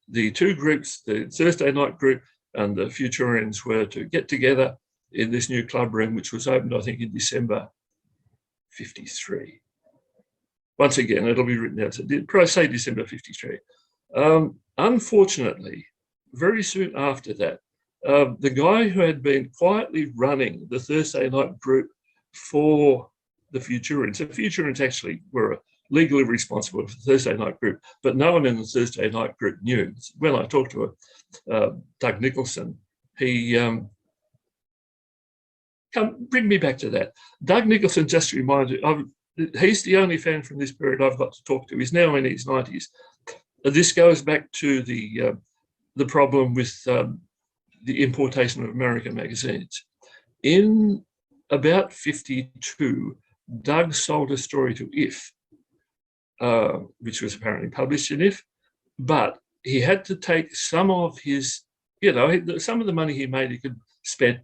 the two groups, the Thursday night group and the Futurians, were to get together in this new club room, which was opened, I think, in December 53. Once again, it'll be written out. So probably say December 53. Unfortunately, very soon after that, the guy who had been quietly running the Thursday night group for the Futurians, the Futurians actually were legally responsible for the Thursday night group, but no one in the Thursday night group knew. When I talked to Doug Nicholson, he bring me back to that. Doug Nicholson, just to remind you, he's the only fan from this period I've got to talk to. He's now in his 90s. This goes back to the problem with the importation of American magazines. In about 52, Doug sold a story to IF, which was apparently published in IF, but he had to take some of his, some of the money he made he could spend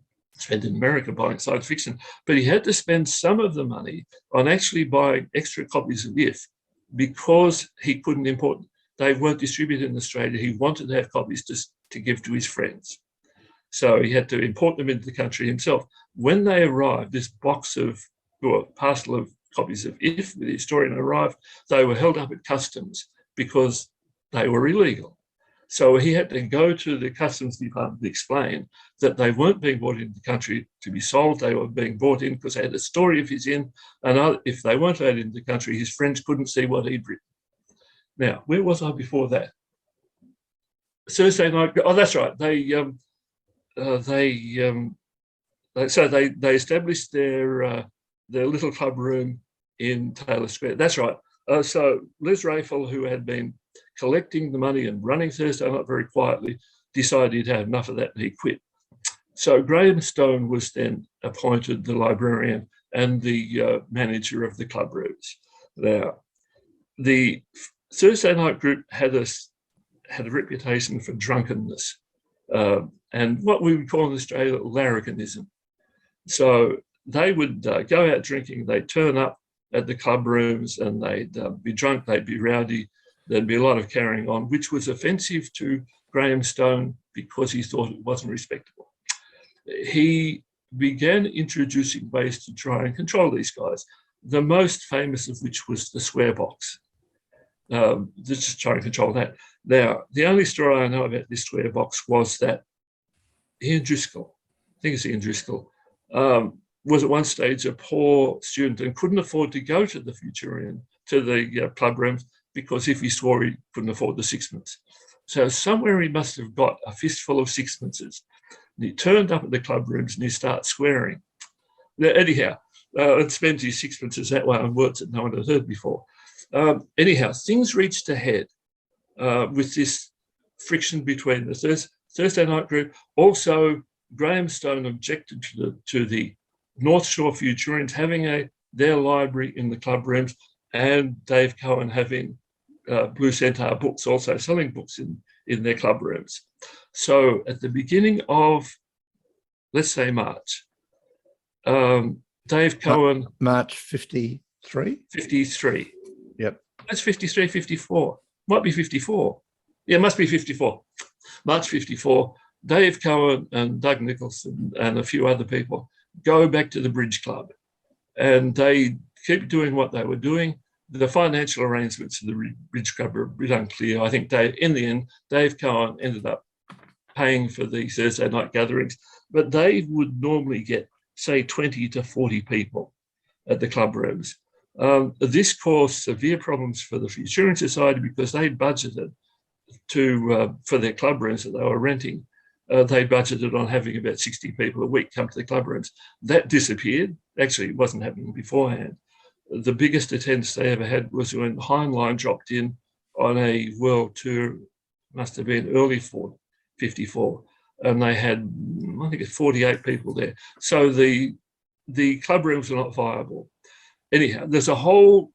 in America buying science fiction, but he had to spend some of the money on actually buying extra copies of IF because he couldn't import them. They weren't distributed in Australia. He wanted to have copies to give to his friends. So he had to import them into the country himself. When they arrived, this box of, or parcel of copies of IF with the historian arrived, they were held up at customs because they were illegal. So he had to go to the customs department to explain that they weren't being brought into the country to be sold. They were being brought in because they had a story of his in, and if they weren't allowed into the country, his friends couldn't see what he'd written. Now, where was I before that? Thursday night. Oh, that's right. They established their little club room in Taylor Square. That's right. So Liz Rafel, who had been collecting the money and running Thursday night very quietly, decided he'd had enough of that and he quit. So Graham Stone was then appointed the librarian and the manager of the club rooms. Now, the Thursday night group had a reputation for drunkenness and what we would call in Australia larrikinism. So they would go out drinking, they'd turn up at the club rooms and they'd be drunk, they'd be rowdy, there'd be a lot of carrying on, which was offensive to Graham Stone because he thought it wasn't respectable. He began introducing ways to try and control these guys, the most famous of which was the swear box. Just trying to control that. Now, the only story I know about this swear box was that Ian Driscoll, I think it's Ian Driscoll, was at one stage a poor student and couldn't afford to go to the Futurian, to the club rooms, because if he swore, he couldn't afford the sixpence. So somewhere he must have got a fistful of sixpences. And he turned up at the club rooms and he started swearing. Now, anyhow, and spent his sixpences that way on words that no one had heard before. Anyhow, things reached a head with this friction between the Thursday night group. Also, Graham Stone objected to the North Shore Futurians having their library in the club rooms and Dave Cohen having Blue Centaur books, also selling books in their club rooms. So at the beginning of, let's say March, Dave Cohen... March 53? 53. Yep. That's 53, 54. Might be 54. Yeah, it must be 54. March 54, Dave Cohen and Doug Nicholson and a few other people go back to the Bridge Club and they keep doing what they were doing. The financial arrangements of the Bridge Club are a bit unclear. I think in the end, Dave Cohen ended up paying for the Thursday night gatherings, but they would normally get, say, 20 to 40 people at the club rooms. This caused severe problems for the Futurian Society because they budgeted for their club rooms that they were renting. They budgeted on having about 60 people a week come to the club rooms. That disappeared. Actually, it wasn't happening beforehand. The biggest attendance they ever had was when Heinlein dropped in on a world tour, must have been early 54, and they had, I think it's 48 people there. So the club rooms were not viable. Anyhow, there's a whole,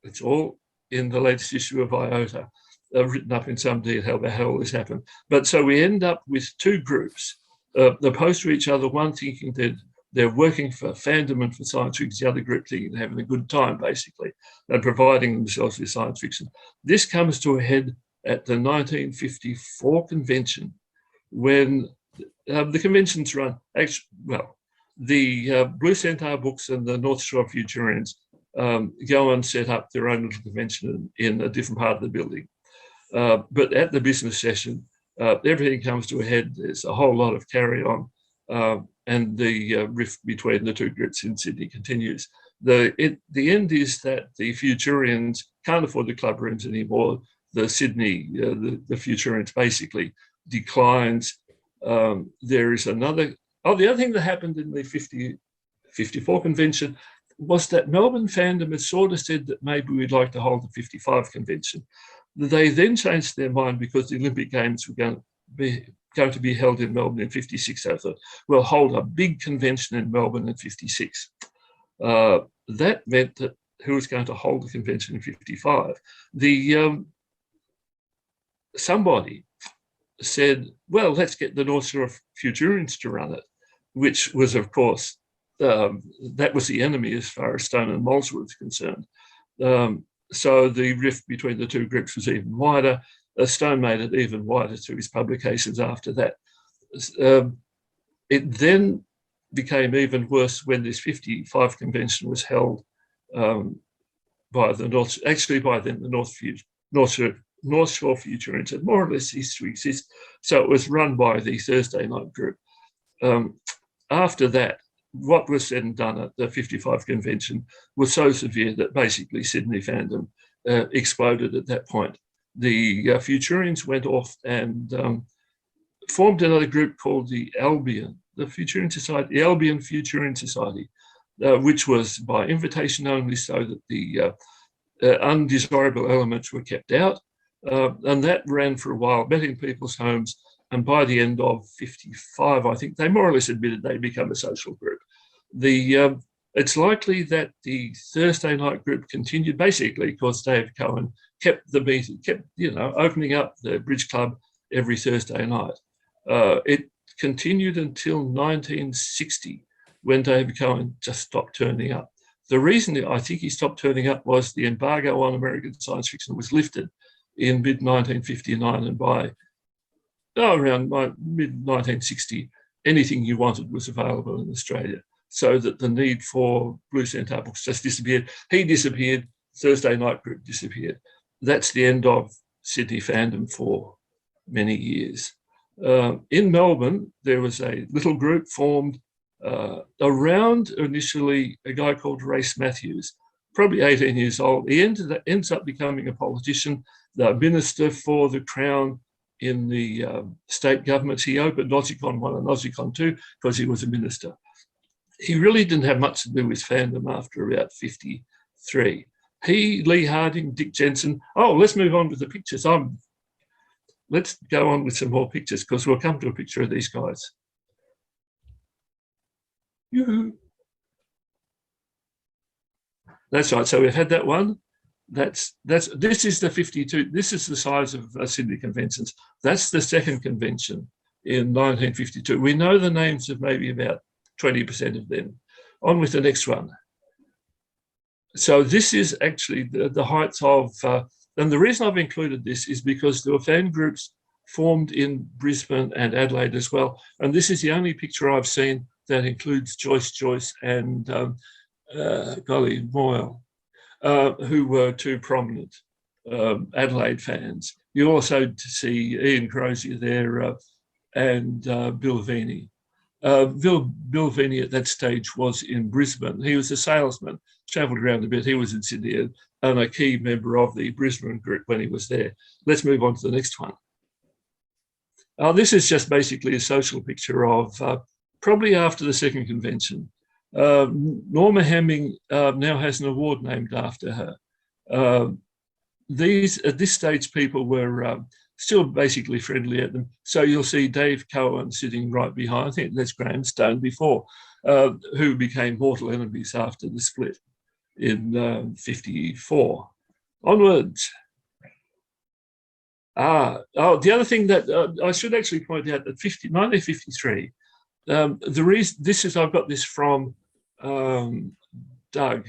it's all in the latest issue of IOTA, written up in some detail about how all this happened. But so we end up with two groups, opposed to each other, one thinking that they're working for fandom and for science fiction, the other group thinking they're having a good time, basically, and providing themselves with science fiction. This comes to a head at the 1954 convention, when the conventions run, actually, well, the Blue Centaur books and the North Shore Futurians go and set up their own little convention in a different part of the building. But at the business session, everything comes to a head. There's a whole lot of carry on, and the rift between the two groups in Sydney continues. The end is that the Futurians can't afford the club rooms anymore. The Sydney, the Futurians basically declines. There is another, the other thing that happened in the 54 convention was that Melbourne fandom had sort of said that maybe we'd like to hold the 55 convention. They then changed their mind because the Olympic Games were going to be held in Melbourne in 56. So they thought, we'll hold a big convention in Melbourne in 56. That meant that who was going to hold the convention in 55? Somebody said, well, let's get the North Shore Futurians to run it, which was, of course, that was the enemy as far as Stone and Molesworth was concerned. So the rift between the two groups was even wider. Stone made it even wider through his publications after that. It then became even worse when this 55 convention was held by the North, actually by then the North Shore Futurians had more or less ceased to exist. So it was run by the Thursday night group. After that, what was said and done at the 55 convention was so severe that basically Sydney fandom exploded at that point. The Futurians went off and formed another group called the Albion, the Futurian Society, the Albion Futurian Society, which was by invitation only, so that the undesirable elements were kept out. And that ran for a while, met in people's homes. And by the end of 55, I think they more or less admitted they'd become a social group. It's likely that the Thursday night group continued basically because Dave Cohen kept the meeting, opening up the Bridge Club every Thursday night. It continued until 1960 when David Cohen just stopped turning up. The reason I think he stopped turning up was the embargo on American science fiction was lifted in mid-1959, and by around mid-1960, anything you wanted was available in Australia, so that the need for Blue Centaur books just disappeared. He disappeared, Thursday night group disappeared. That's the end of Sydney fandom for many years. In Melbourne, there was a little group formed around initially a guy called Race Matthews, probably 18 years old. He ends up becoming a politician, the minister for the Crown in the state governments. He opened Notchicon 1 and Notchicon 2 because he was a minister. He really didn't have much to do with fandom after about 53. He, Lee Harding, Dick Jensen. Oh, let's move on with the pictures. Let's go on with some more pictures because we'll come to a picture of these guys. Yoo-hoo. That's right. So we've had that one. This is the 52. This is the size of Sydney conventions. That's the second convention in 1952. We know the names of maybe about 20% of them. On with the next one. So this is actually the heights of, and the reason I've included this is because there were fan groups formed in Brisbane and Adelaide as well. And this is the only picture I've seen that includes Joyce and Golly Moyle, who were two prominent Adelaide fans. You also see Ian Crozier there and Bill Veeney. Bill Veeney at that stage was in Brisbane. He was a salesman, travelled around a bit. He was in Sydney and a key member of the Brisbane group when he was there. Let's move on to the next one. This is just basically a social picture of probably after the second convention. Norma Hemming now has an award named after her. At this stage, people were still basically friendly at them. So you'll see Dave Cohen sitting right behind, I think that's Graham Stone before, who became mortal enemies after the split in 54. Onwards. The other thing that I should actually point out, that 1953, the reason, I've got this from Doug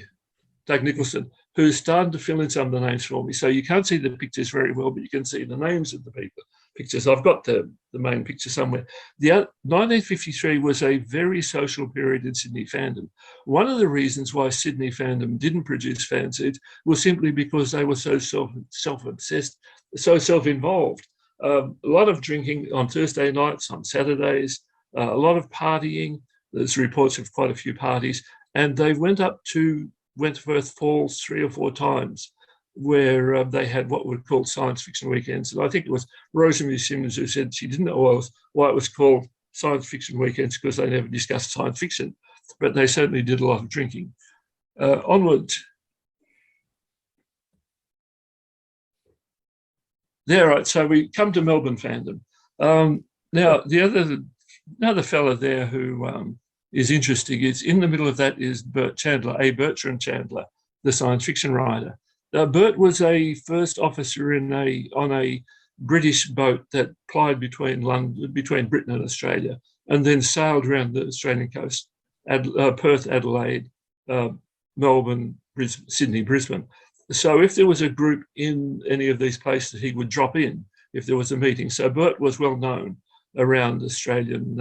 Nicholson, who's starting to fill in some of the names for me. So you can't see the pictures very well, but you can see the names of the people. Pictures. I've got the main picture somewhere. 1953 was a very social period in Sydney fandom. One of the reasons why Sydney fandom didn't produce fanzines was simply because they were so self-obsessed, so self-involved. A lot of drinking on Thursday nights, on Saturdays, a lot of partying. There's reports of quite a few parties, and they went up to Wentworth Falls 3 or 4 times, where they had what were called science fiction weekends. And I think it was Rosemary Simmons who said she didn't know why it was called science fiction weekends, because they never discussed science fiction, but they certainly did a lot of drinking. Onwards. There, right, so we come to Melbourne fandom. Now, another fella there who is interesting is, in the middle of that is Bert Chandler, Bertrand Chandler, the science fiction writer. Bert was a first officer on a British boat that plied between Britain and Australia, and then sailed around the Australian coast, Perth, Adelaide, Melbourne, Sydney, Brisbane. So if there was a group in any of these places, he would drop in if there was a meeting. So Bert was well known around Australian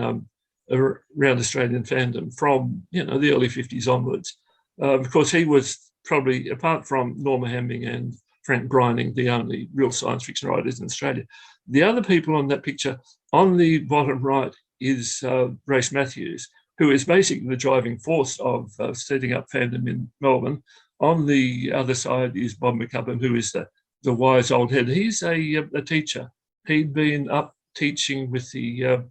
fandom from the early 50s onwards. Of course, he was probably, apart from Norma Hemming and Frank Brining, the only real science fiction writers in Australia. The other people on that picture, on the bottom right, is Race Matthews, who is basically the driving force of setting up fandom in Melbourne. On the other side is Bob McCubbin, who is the wise old head. He's a teacher. He'd been up teaching with the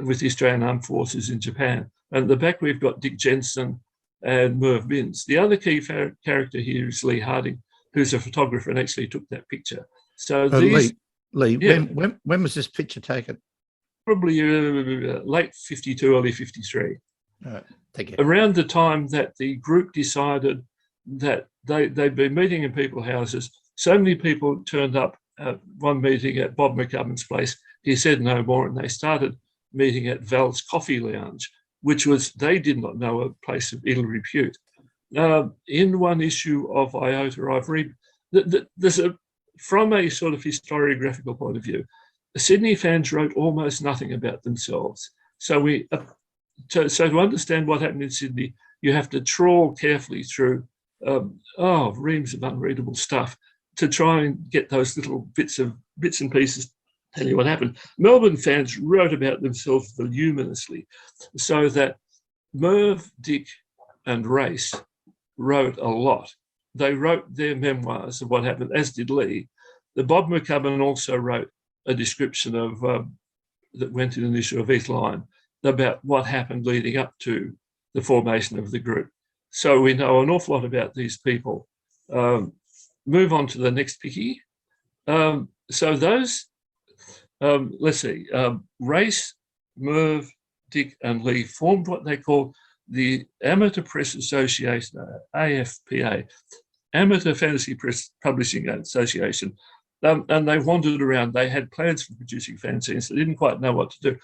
Australian Armed Forces in Japan. And at the back, we've got Dick Jensen and Merv Binns. The other key character here is Leigh Harding, who's a photographer and actually took that picture. So Leigh, yeah, when was this picture taken? Probably late 52, early 53. Thank you. Around the time that the group decided that they'd been meeting in people's houses, so many people turned up at one meeting at Bob McCubbin's place, he said no more, and they started meeting at Val's Coffee Lounge, which was, they did not know, a place of ill repute. In one issue of Iota, I've read that from a sort of historiographical point of view, the Sydney fans wrote almost nothing about themselves. So to understand what happened in Sydney, you have to trawl carefully through reams of unreadable stuff to try and get those little bits and pieces tell you what happened. Melbourne fans wrote about themselves voluminously, so that Merv, Dick and Race wrote a lot. They wrote their memoirs of what happened, as did Leigh. The Bob McCubbin also wrote a description of that went in an issue of East Line about what happened leading up to the formation of the group. So we know an awful lot about these people. Move on to the next picky. So those, let's see, Race, Merv, Dick and Leigh formed what they call the Amateur Press Association, AFPA, Amateur Fantasy Press Publishing Association. And they wandered around. They had plans for producing fanzines. They didn't quite know what to do.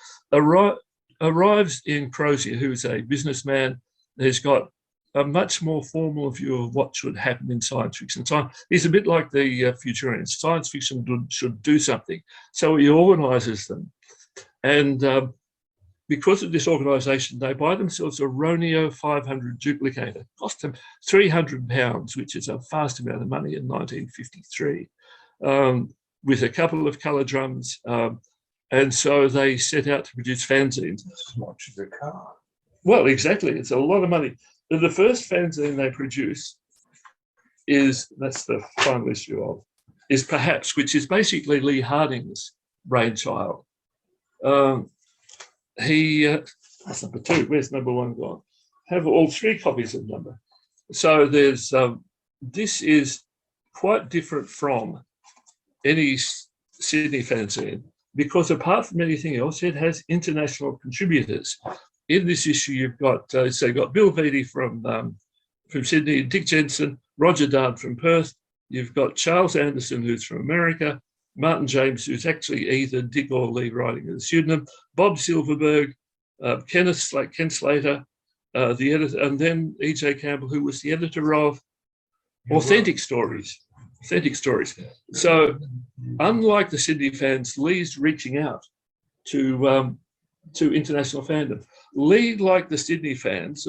Arrives in Crozier, who's a businessman. He's got a much more formal view of what should happen in science fiction. He's a bit like the Futurians. Science fiction should do something. So he organises them. And because of this organisation, they buy themselves a Roneo 500 duplicator. Cost them £300, which is a vast amount of money in 1953, with a couple of colour drums. And so they set out to produce fanzines. As much as a car. Well, exactly. It's a lot of money. The first fanzine they produce that's the final issue of, is Perhaps, which is basically Leigh Harding's brainchild. That's number 2. Where's number 1 gone? Have all 3 copies of number. So there's, this is quite different from any Sydney fanzine, because apart from anything else, it has international contributors. In this issue, you've got Bill Beattie from Sydney, Dick Jensen, Roger Dard from Perth. You've got Charles Anderson, who's from America, Martin James, who's actually either Dick or Leigh writing as a pseudonym, Bob Silverberg, Ken Slater, the editor, and then E.J. Campbell, who was the editor of authentic stories. Authentic stories. So, unlike the Sydney fans, Leigh's reaching out to international fandom. Leigh, like the Sydney fans,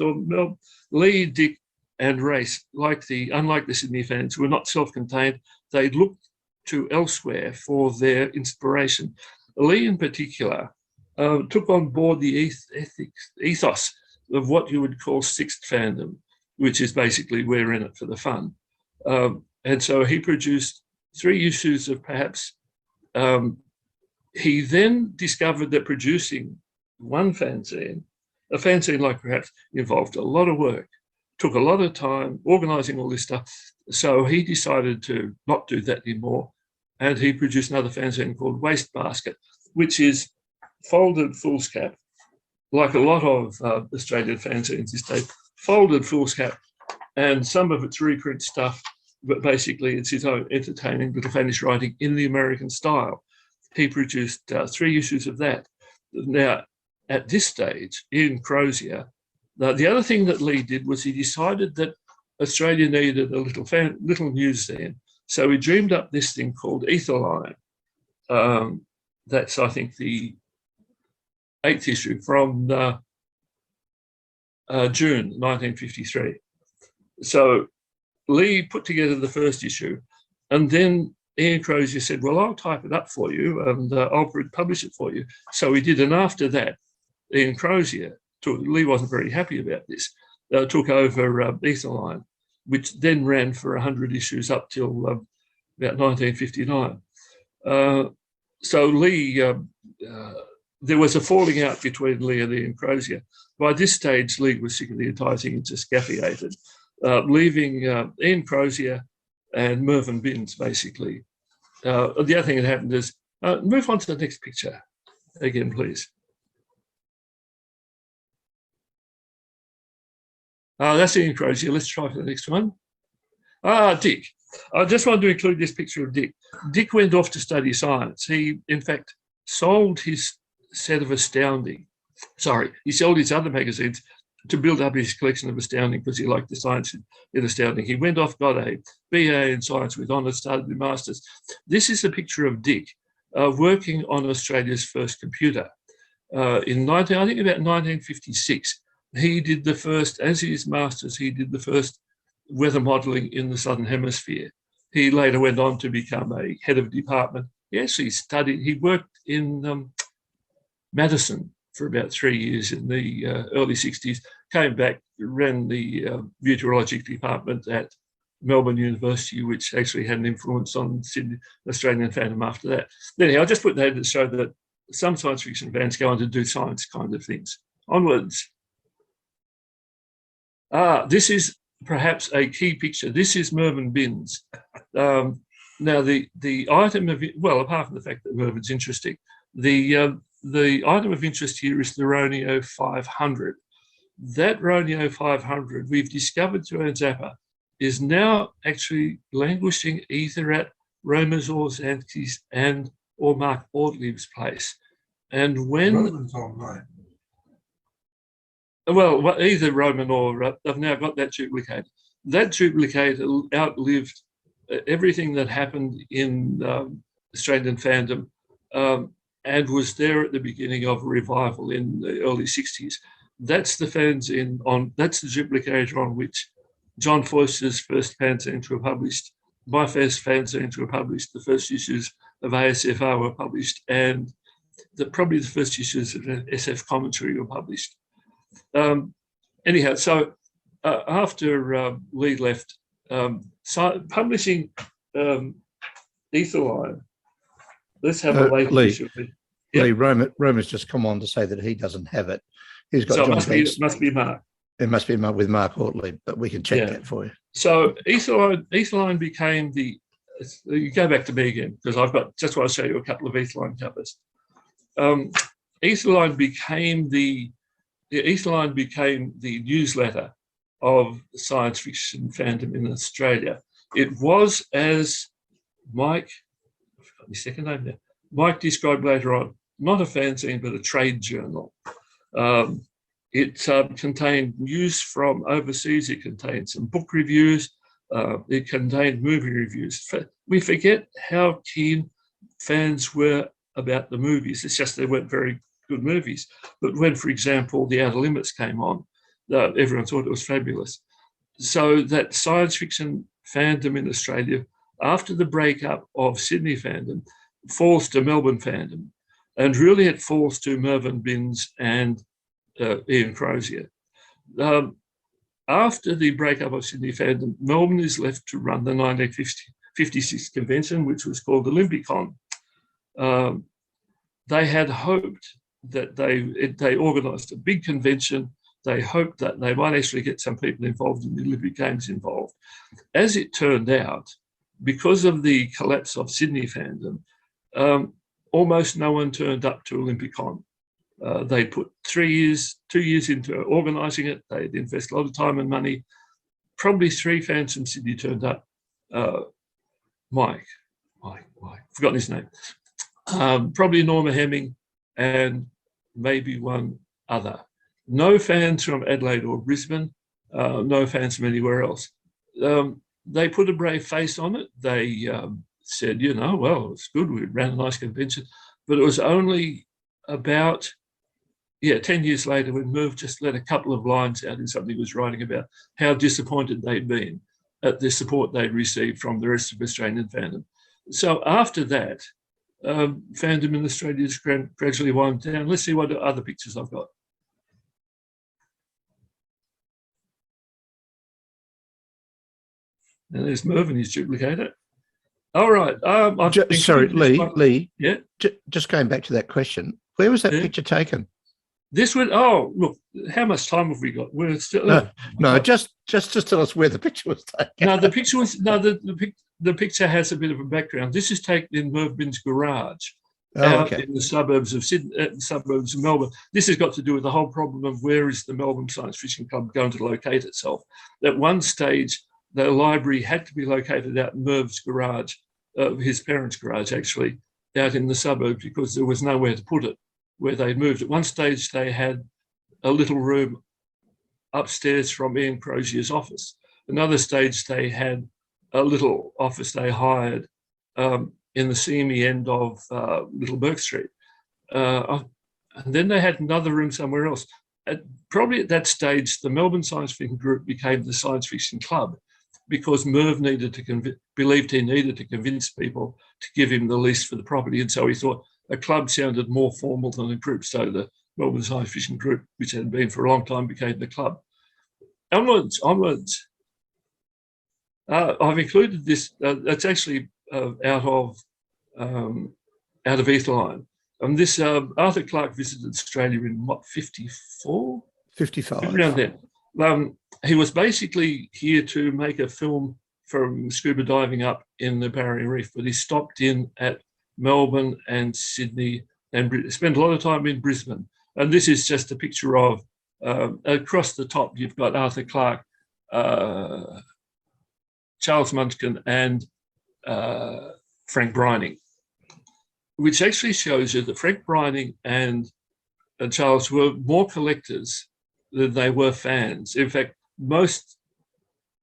Leigh, Dick, and Race, unlike the Sydney fans, were not self-contained. They looked to elsewhere for their inspiration. Leigh, in particular, took on board the ethos of what you would call sixth fandom, which is basically we're in it for the fun. And so he produced 3 issues of perhaps. He then discovered that producing one fanzine, a fanzine like perhaps, involved a lot of work, took a lot of time organising all this stuff. So he decided to not do that anymore. And he produced another fanzine called Wastebasket, which is folded foolscap, like a lot of Australian fanzines these days, folded foolscap, and some of it's reprint stuff, but basically it's his own entertaining little fannish writing in the American style. He produced 3 issues of that. Now, at this stage, in Crozier, the other thing that Leigh did was he decided that Australia needed a little news then. So he dreamed up this thing called Etherline. That's, I think, the 8th issue from June 1953. So Leigh put together the first issue, and then Ian Crozier said, well, I'll type it up for you and I'll publish it for you. So he did, and after that, Ian Crozier, Leigh wasn't very happy about this, took over Etherline, which then ran for 100 issues up till about 1959. So Leigh, there was a falling out between Leigh and Ian Crozier. By this stage, Leigh was sick of the entire thing and just scaffiated, leaving Ian Crozier and Mervyn Binns, basically. The other thing that happened is, move on to the next picture again, please. That's Ian Crozier. Let's try for the next one. Dick. I just wanted to include this picture of Dick. Dick went off to study science. He, in fact, sold his set of Astounding. Sorry, he sold his other magazines to build up his collection of Astounding because he liked the science in Astounding. He went off, got a BA in science with honours, started the masters. This is a picture of Dick working on Australia's first computer. I think about 1956, he did the first, as his masters, he did the first weather modelling in the Southern Hemisphere. He later went on to become a head of department. He actually studied, he worked in Madison for about 3 years in the early 60s, came back, ran the meteorological department at Melbourne University, which actually had an influence on Sydney Australian fandom after that. Anyhow, I just put that to show that some science fiction fans go on to do science kind of things. Onwards. This is perhaps a key picture. This is Mervyn Binns. Now, the item of, well, apart from the fact that Mervyn's interesting, the item of interest here is the Roneo 500. That Roneo 500, we've discovered through Anne Zappa, is now actually languishing either at Romans or Zansky's and or Mark Audley's place. And when... Roman's online. Well, either Roman or they've now got that duplicate. That duplicate outlived everything that happened in Australian fandom and was there at the beginning of a revival in the early 60s. That's the fanzine that's the duplicator on which John Foyster's first fanzines were published, my first fanzines were published, the first issues of ASFR were published, and probably the first issues of SF Commentary were published. Anyhow, so after Leigh left, publishing Etherline, let's have a later issue. Yep. Leigh, Roman's just come on to say that he doesn't have it. He's got so John it must be Mark. It must be with Mark Audley, but we can check that for you. So Etherline became the, you go back to me again, because I've got, just want to show you a couple of Etherline covers. Etherline became the newsletter of science fiction fandom in Australia. It was, as Mike, I forgot my second name there, Mike described later on, not a fanzine, but a trade journal. It contained news from overseas. It contained some book reviews. It contained movie reviews. We forget how keen fans were about the movies. It's just they weren't very good movies. But when, for example, The Outer Limits came on, everyone thought it was fabulous. So that science fiction fandom in Australia, after the breakup of Sydney fandom, falls to Melbourne fandom. And really it falls to Mervyn Binns and Ian Crozier. After the breakup of Sydney fandom, Melbourne is left to run the 1956 convention, which was called Olympicon. They had hoped that they organised a big convention. They hoped that they might actually get some people involved in the Olympic Games involved. As it turned out, because of the collapse of Sydney fandom, almost no one turned up to Olympicon. They put 2 years into organising it. They'd invest a lot of time and money. Probably 3 fans from Sydney turned up. Mike, forgotten his name. Probably Norma Hemming and maybe one other. No fans from Adelaide or Brisbane, no fans from anywhere else. They put a brave face on it. They said, well, it's good, we ran a nice convention. But it was only about 10 years later when Merv just let a couple of lines out in something he was writing about how disappointed they'd been at the support they'd received from the rest of Australian fandom. So after that, fandom in Australia has gradually wound down. Let's see what other pictures I've got. And there's Merv and his duplicator. All right. Sorry, Leigh. Yeah. Just going back to that question, where was that picture taken? This one. Oh, look, how much time have we got? We're still. No, just tell us where the picture was taken. No, the picture was the picture has a bit of a background. This is taken in Merv Binns' garage out in the suburbs of Sydney, suburbs of Melbourne. This has got to do with the whole problem of where is the Melbourne Science Fiction Club going to locate itself. At one stage, the library had to be located out in Merv's garage, his parents' garage actually, out in the suburbs because there was nowhere to put it where they moved. At one stage, they had a little room upstairs from Ian Crozier's office. Another stage, they had a little office they hired in the seamy end of Little Bourke Street. And then they had another room somewhere else. Probably at that stage, the Melbourne Science Fiction Group became the Science Fiction Club because Merv believed he needed to convince people to give him the lease for the property. And so he thought a club sounded more formal than a group. So the Melbourne Science Fiction Group, which had been for a long time, became the club. Onwards. I've included this. It's actually out of Etherline. And this Arthur Clarke visited Australia in what, 54? 55. Around then. He was basically here to make a film from scuba diving up in the Barrier Reef, but he stopped in at Melbourne and Sydney and spent a lot of time in Brisbane. And this is just a picture of, across the top, you've got Arthur Clarke, Charles Munchkin and Frank Brining, which actually shows you that Frank Brining and Charles were more collectors than they were fans. In fact, most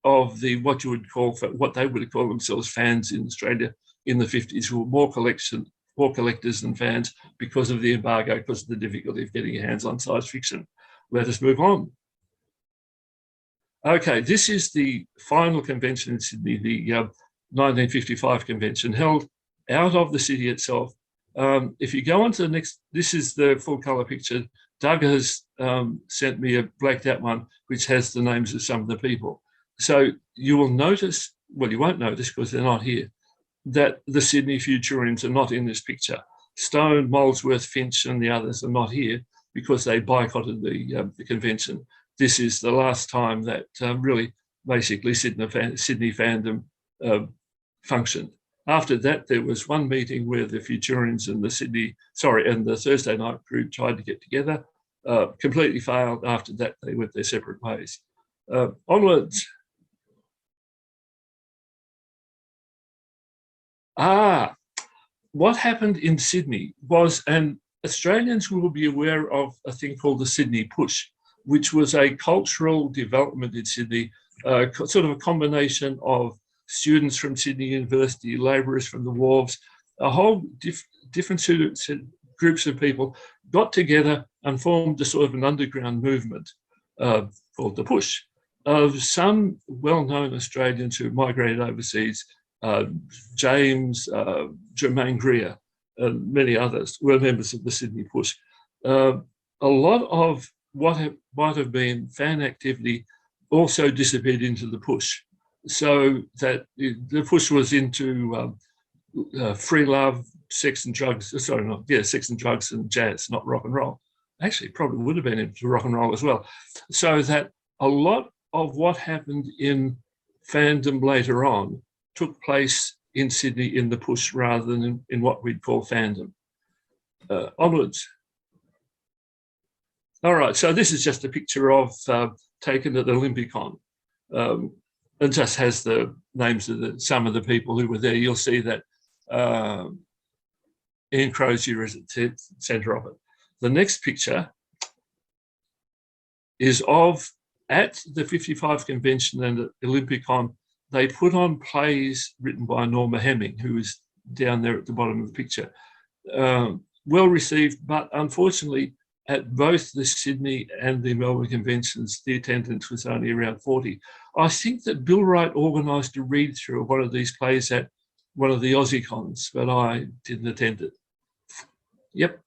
of what they would have called themselves fans in Australia in the 50s were more collectors than fans because of the embargo, because of the difficulty of getting your hands on science fiction. Let us move on. Okay, this is the final convention in Sydney, the 1955 convention, held out of the city itself. If you go on to the next, this is the full colour picture. Doug has sent me a blacked out one, which has the names of some of the people. So you will notice, well, you won't notice because they're not here, that the Sydney Futurians are not in this picture. Stone, Molesworth, Finch and the others are not here because they boycotted the convention. This is the last time that really basically Sydney fandom functioned. After that, there was one meeting where the Futurians and the Thursday night crew tried to get together, completely failed. After that, they went their separate ways. Onwards. What happened in Sydney was, and Australians will be aware of a thing called the Sydney Push, which was a cultural development in Sydney sort of a combination of students from Sydney University, labourers from the wharves, a whole different groups of people got together and formed a sort of an underground movement called the Push, of some well-known Australians who migrated overseas. James, Germaine Greer, and many others were members of the Sydney Push. A lot of what might have been fan activity also disappeared into the Push, so that the Push was into free love, sex and drugs. Sorry, not sex and drugs and jazz, not rock and roll. Actually, probably would have been into rock and roll as well. So that a lot of what happened in fandom later on took place in Sydney in the Push rather than in what we'd call fandom. Onwards. All right, so this is just a picture of taken at Olympicon. It just has the names of some of the people who were there. You'll see that Ian Crozier is at the centre of it. The next picture is of, at the 55 convention and at Olympicon, they put on plays written by Norma Hemming, who is down there at the bottom of the picture. Well received, but unfortunately, at both the Sydney and the Melbourne conventions, the attendance was only around 40. I think that Bill Wright organised a read-through of one of these plays at one of the Aussie cons, but I didn't attend it. Yep.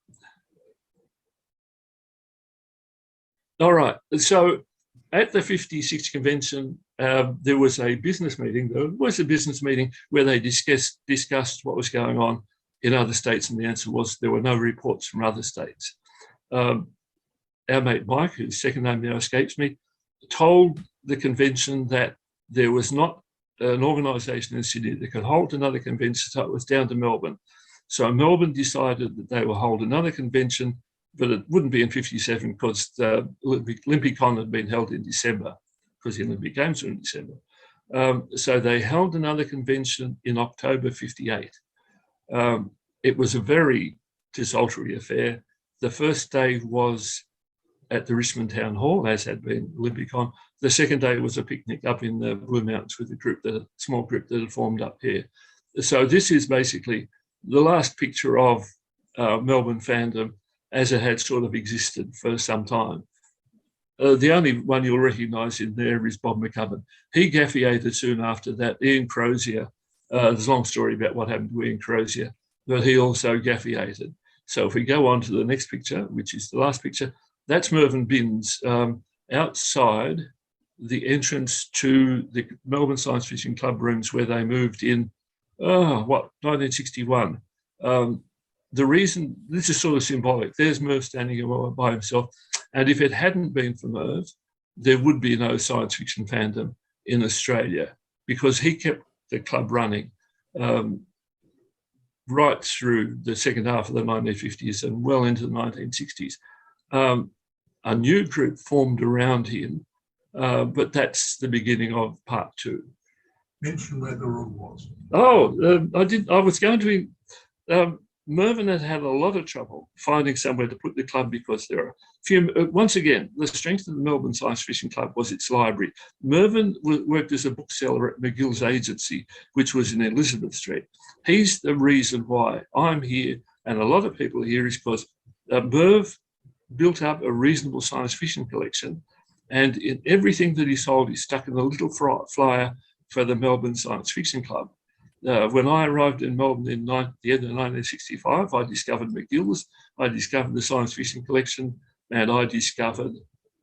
All right, so at the 56th convention, there was a business meeting. There was a business meeting where they discussed what was going on in other states, and the answer was there were no reports from other states. Our mate Mike, whose second name now escapes me, told the convention that there was not an organisation in Sydney that could hold another convention, so it was down to Melbourne. So Melbourne decided that they will hold another convention, but it wouldn't be in 57 because the Olympicon had been held in December, because the Olympic Games were in December. So they held another convention in October 58. It was a very desultory affair. The first day was at the Richmond Town Hall, as had been Olympicon. The second day was a picnic up in the Blue Mountains with a small group that had formed up here. So this is basically the last picture of Melbourne fandom as it had sort of existed for some time. The only one you'll recognise in there is Bob McCubbin. He gaffeated soon after that. Ian Crozier, there's a long story about what happened to Ian Crozier, but he also gaffeated. So if we go on to the next picture, which is the last picture, that's Mervyn Binns outside the entrance to the Melbourne Science Fiction Club rooms where they moved in, 1961. The reason, this is sort of symbolic, there's Merv standing by himself, and if it hadn't been for Merv, there would be no science fiction fandom in Australia, because he kept the club running right through the second half of the 1950s and well into the 1960s. A new group formed around him, but that's the beginning of part two. Mention where the room was. I was going to. Mervyn had a lot of trouble finding somewhere to put the club because there are few. Once again, the strength of the Melbourne Science Fiction Club was its library. Mervyn worked as a bookseller at McGill's Agency, which was in Elizabeth Street. He's the reason why I'm here, and a lot of people here, is because Merv built up a reasonable science fiction collection, and in everything that he sold, he stuck in a little flyer for the Melbourne Science Fiction Club. When I arrived in Melbourne in the end of 1965, I discovered McGill's, I discovered the science fiction collection, and I discovered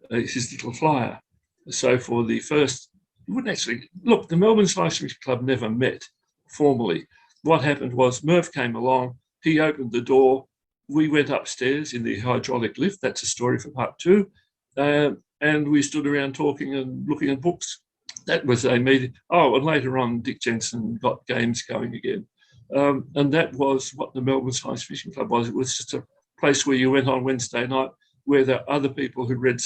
his little flyer. So for the first, you wouldn't actually, look, the Melbourne Science Fiction Club never met formally. What happened was Merv came along, he opened the door, we went upstairs in the hydraulic lift, that's a story for part two, and we stood around talking and looking at books. That was a meeting. Oh, and later on, Dick Jensen got games going again. And that was what the Melbourne Science Fiction Club was. It was just a place where you went on Wednesday night, where there are other people who read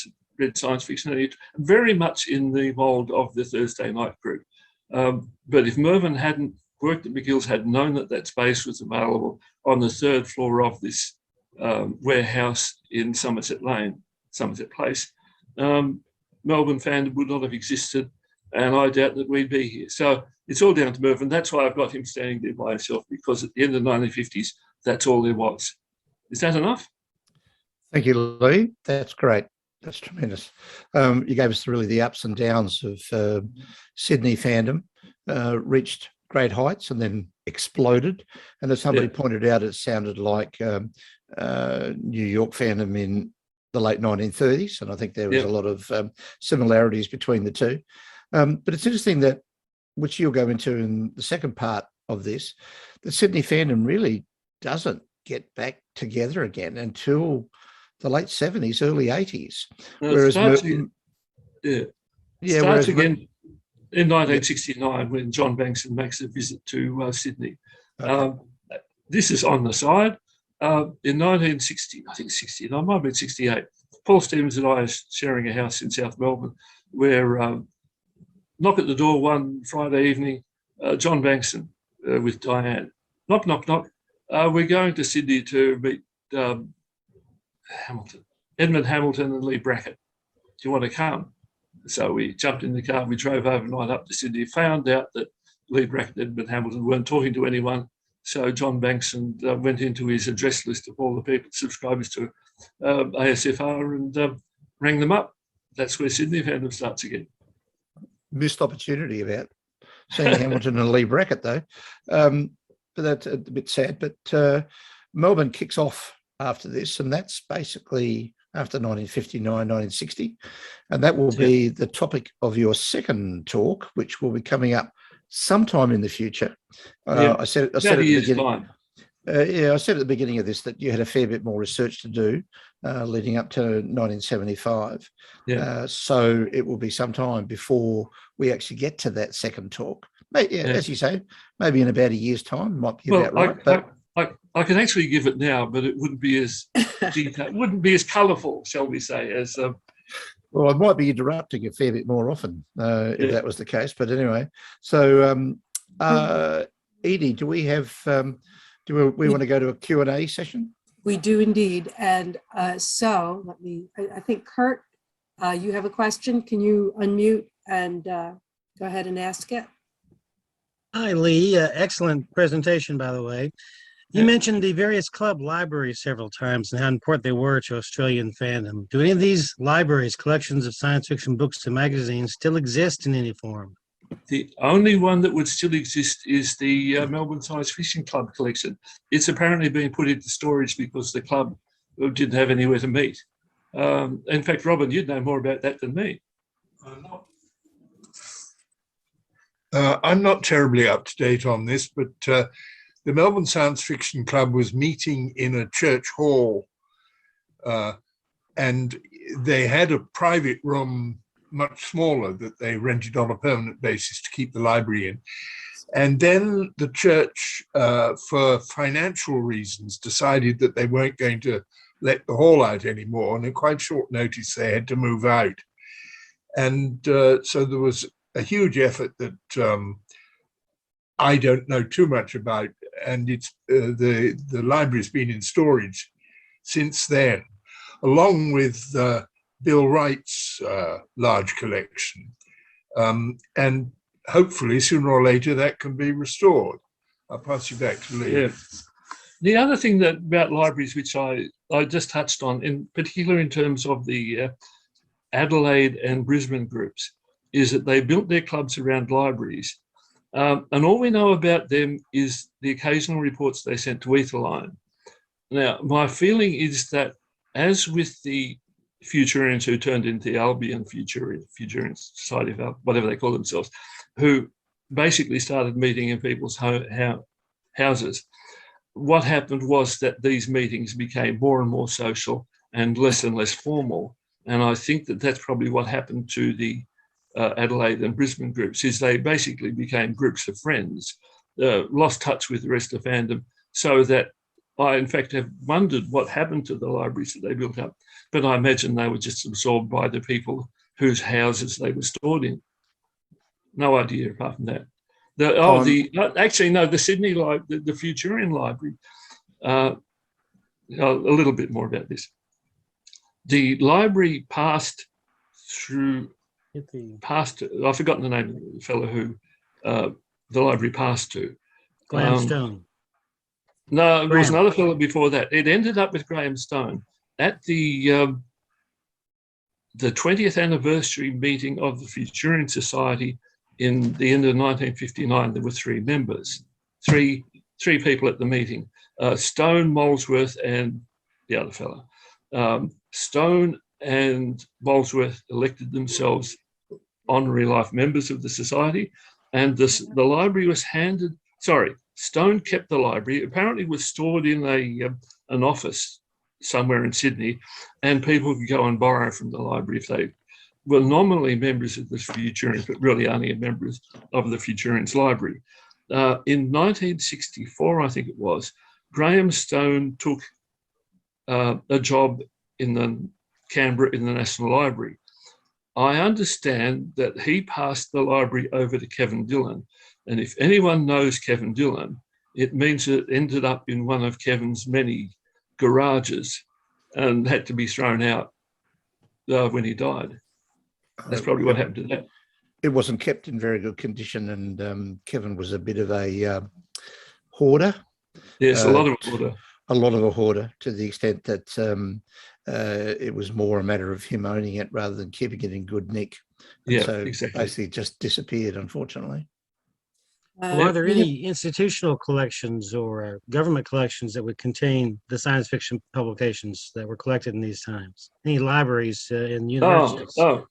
science fiction, and very much in the mould of the Thursday night group. But if Mervyn hadn't worked at McGill's, had known that that space was available on the third floor of this warehouse in Somerset Place, Melbourne fandom would not have existed. and I doubt that we'd be here. So it's all down to Merv, and that's why I've got him standing there by himself, because at the end of the 1950s, that's all there was. Is that enough? Thank you, Leigh. That's great. That's tremendous. You gave us really the ups and downs of Sydney fandom, reached great heights and then exploded. And as somebody pointed out, it sounded like New York fandom in the late 1930s. And I think there was a lot of similarities between the two. But it's interesting that, which you'll go into in the second part of this, the Sydney fandom really doesn't get back together again until the late 70s, early 80s. Whereas starts again in 1969 when John Bankson makes a visit to Sydney. Okay. This is on the side. In 1960, I think 69, might have been 68, Paul Stevens and I are sharing a house in South Melbourne where knock at the door one Friday evening, John Bankson with Diane. Knock, knock, knock. We're going to Sydney to meet Edmund Hamilton and Lee Brackett. Do you want to come? So we jumped in the car, we drove overnight up to Sydney, found out that Lee Brackett and Edmund Hamilton weren't talking to anyone. So John Bankson went into his address list of all the people, subscribers to ASFR, and rang them up. That's where Sydney fandom starts again. Missed opportunity about seeing Hamilton and Lee Brackett, though. But that's a bit sad. But Melbourne kicks off after this, and that's basically after 1959, 1960. And that will be the topic of your second talk, which will be coming up sometime in the future. I said at the beginning. I said at the beginning of this that you had a fair bit more research to do leading up to 1975. So it will be some time before we actually get to that second talk. As you say, maybe in about a year's time, might be about right. I can actually give it now, but it wouldn't be as detailed, wouldn't be as colourful, shall we say, as. Well, I might be interrupting a fair bit more often if that was the case. But anyway, so Edie, do we have? Do we want to go to a Q&A session? We do indeed, and so let me. I think Kurt, you have a question. Can you unmute and go ahead and ask it? Hi, Leigh. Excellent presentation, by the way. You mentioned the various club libraries several times and how important they were to Australian fandom. Do any of these libraries, collections of science fiction books and magazines, still exist in any form? The only one that would still exist is the Melbourne Science Fiction Club collection. It's apparently been put into storage because the club didn't have anywhere to meet. In fact, Robin, you'd know more about that than me. I'm not terribly up to date on this, but the Melbourne Science Fiction Club was meeting in a church hall, and they had a private room much smaller that they rented on a permanent basis to keep the library in. And then the church, for financial reasons, decided that they weren't going to let the hall out anymore, and in quite short notice they had to move out. And so there was a huge effort that I don't know too much about, and it's the library's been in storage since then, along with Bill Wright's large collection, and hopefully sooner or later that can be restored. I'll pass you back to Leigh. The other thing that about libraries, which I just touched on, in particular in terms of the Adelaide and Brisbane groups, is that they built their clubs around libraries. And all we know about them is the occasional reports they sent to Etherline. Now, my feeling is that as with the Futurians who turned into the Albion Futurian Society of whatever they call themselves, who basically started meeting in people's houses, what happened was that these meetings became more and more social and less formal. And I think that that's probably what happened to the Adelaide and Brisbane groups, is they basically became groups of friends, lost touch with the rest of fandom, so that I, in fact, have wondered what happened to the libraries that they built up. But I imagine they were just absorbed by the people whose houses they were stored in. No idea apart from that. The Sydney Library, the Futurian Library, a little bit more about this. The library passed through Hit the passed to. I've forgotten the name of the fellow who the library passed to. Graham Stone. No, there was Graham. another fellow before that. It ended up with Graham Stone at the 20th anniversary meeting of the Futurian Society in the end of 1959. There were three members, three people at the meeting: Stone, Molesworth, and the other fellow. Stone and Molesworth elected themselves honorary life members of the society, and the library was handed. Sorry, Stone kept the library. Apparently, it was stored in an office somewhere in Sydney, and people could go and borrow from the library if they were nominally members of the Futurians, but really only members of the Futurians library. In 1964, I think it was, Graham Stone took a job in Canberra in the National Library. I understand that he passed the library over to Kevin Dillon, and if anyone knows Kevin Dillon, it means it ended up in one of Kevin's many garages and had to be thrown out when he died. That's probably what happened to that. It wasn't kept in very good condition, and Kevin was a bit of a hoarder. Yes, a lot of hoarder. A lot of a hoarder, to the extent that it was more a matter of him owning it rather than keeping it in good nick. And Yeah, so exactly. basically it just disappeared, unfortunately. Well, are there any institutional collections or government collections that would contain the science fiction publications that were collected in these times? Any libraries in universities? No.